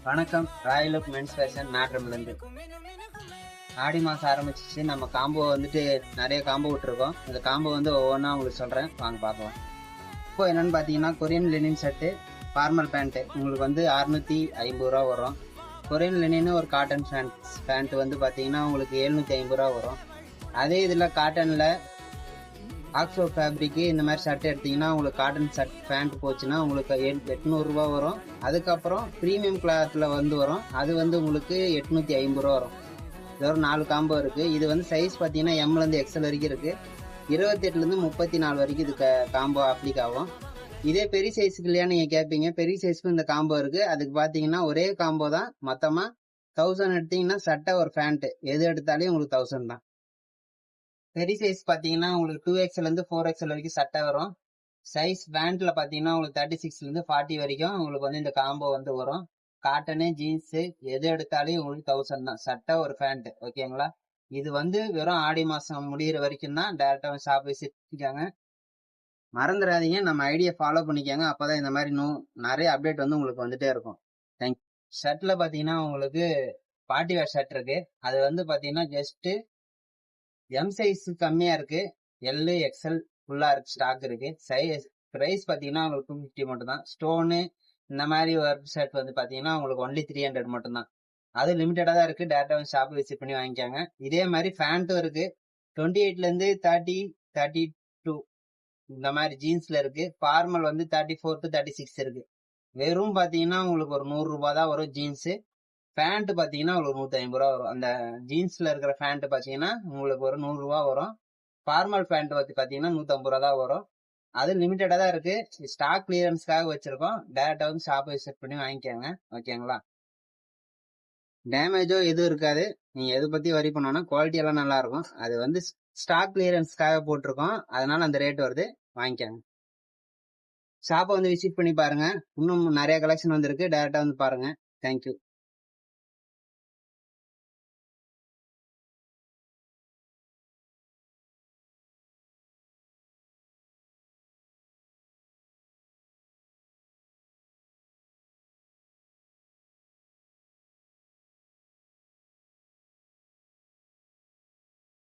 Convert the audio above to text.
வணக்கம். Royal look men's fashion மேட்ரம்லேருந்து. ஆடி மாதம் ஆரம்பிச்சிச்சு. நம்ம காம்போ வந்துட்டு நிறைய காம்போ விட்டுருக்கோம். இந்த காம்போ வந்து ஒவ்வொன்றா உங்களுக்கு சொல்கிறேன், வாங்க பார்க்கலாம். இப்போ என்னென்னு பார்த்தீங்கன்னா, Korean Lenin shirt, formal pant உங்களுக்கு வந்து 650 ரூபா வரும். கொரியன் லெனின்னு ஒரு காட்டன் பேண்ட் வந்து பார்த்தீங்கன்னா உங்களுக்கு 750 ரூபா வரும். அதே இதில் காட்டனில் ஆக்ஸோ ஃபேப்ரிக்கு இந்த மாதிரி ஷர்ட் எடுத்தீங்கன்னா உங்களுக்கு காட்டன் ஷர்ட் பேண்ட் போச்சுன்னா உங்களுக்கு 800 ரூபா வரும். அதுக்கப்புறம் ப்ரீமியம் கிளாத்தில் வந்து வரும், அது வந்து உங்களுக்கு 850 ரூபா வரும். இது ஒரு 4 காம்போ இருக்குது. இது வந்து சைஸ் பார்த்தீங்கன்னா எம்லேருந்து எக்ஸல் வரைக்கும் இருக்குது. 28லேருந்து 34 வரைக்கும் இது காம்போ அப்ளிக் ஆகும். இதே பெரிய சைஸுக்கு இல்லையா நீங்கள் கேட்பீங்க. பெரிய சைஸுக்கும் இந்த காம்போ இருக்குது. அதுக்கு பார்த்தீங்கன்னா ஒரே காம்போ தான். மொத்தமாக 1000 எடுத்தீங்கன்னா சட்டை ஒரு பேண்ட்டு எது எடுத்தாலே உங்களுக்கு 1000 தான். பெரிய சைஸ் பார்த்தீங்கன்னா உங்களுக்கு 2XL 4XL வரைக்கும் சட்டை வரும். சைஸ் பேண்ட்ல பார்த்தீங்கன்னா உங்களுக்கு 36 40 வரைக்கும் உங்களுக்கு வந்து இந்த காம்போ வந்து வரும். காட்டனு ஜீன்ஸு எது எடுத்தாலும் உங்களுக்கு 1000 தான் சட்டை ஒரு பேண்ட். ஓகேங்களா? இது வந்து வெறும் ஆடி மாதம் முடிகிற வரைக்கும் தான். டேரெக்டாக ஷாப் விசிட் பண்ணிக்காங்க. மறந்துடாதீங்க, நம்ம ஐடியா ஃபாலோ பண்ணிக்காங்க. அப்போதான் இந்த மாதிரி நிறைய அப்டேட் வந்து உங்களுக்கு வந்துட்டே இருக்கும். தேங்க்யூ. ஷர்ட்டில் பார்த்தீங்கன்னா உங்களுக்கு பார்ட்டி வேர் ஷர்ட் இருக்கு. அது வந்து பார்த்தீங்கன்னா ஜஸ்ட்டு எம் சைஸ் கம்மியா இருக்கு. எல் எக்ஸ்எல் ஃபுல்லா இருக்கு, ஸ்டாக் இருக்கு. பிரைஸ் பாத்தீங்கன்னா உங்களுக்கு 250 மட்டும் தான். ஸ்டோனு இந்த மாதிரி ஒர்க் ஷர்ட் வந்து பாத்தீங்கன்னா உங்களுக்கு ஒன்லி 300 மட்டும் தான். அது லிமிட்டடா தான் இருக்கு. டேரக்டா ஷாப் விசிட் பண்ணி வாங்கிக்காங்க. இதே மாதிரி பேண்ட்டும் இருக்கு. 28லேருந்து 30, 32 இந்த மாதிரி ஜீன்ஸ்ல இருக்கு. ஃபார்மல் வந்து 34 to 36 இருக்கு. வெறும் பாத்தீங்கன்னா உங்களுக்கு ஒரு 100 ரூபாய் தான் வரும் ஜீன்ஸ். பேண்ட் பார்த்தீங்கன்னா உங்களுக்கு 150 ரூபா வரும். அந்த ஜீன்ஸில் இருக்கிற பேண்ட் பார்த்தீங்கன்னா உங்களுக்கு ஒரு 100 ரூபா வரும். ஃபார்மல் பேண்ட் பார்த்தீங்கன்னா 150 ரூபா தான் வரும். அது லிமிட்டடாக தான் இருக்குது. ஸ்டாக் கிளியரன்ஸ்க்காக வச்சுருக்கோம். டேரெக்டாக வந்து ஷாப்பை விசிட் பண்ணி வாங்கிக்கோங்க. ஓகேங்களா? டேமேஜோ எதுவும் இருக்காது. நீங்கள் எதை பற்றி வரி பண்ணோன்னா குவாலிட்டி எல்லாம் நல்லாயிருக்கும். அது வந்து ஸ்டாக் கிளியரன்ஸ்க்காக போட்டிருக்கோம். அதனால அந்த ரேட் வருது, வாங்கிக்கோங்க. ஷாப்பை வந்து விசிட் பண்ணி பாருங்கள். இன்னும் நிறைய கலெக்ஷன் வந்துருக்கு. டேரெக்டாக வந்து பாருங்கள். தேங்க்யூ.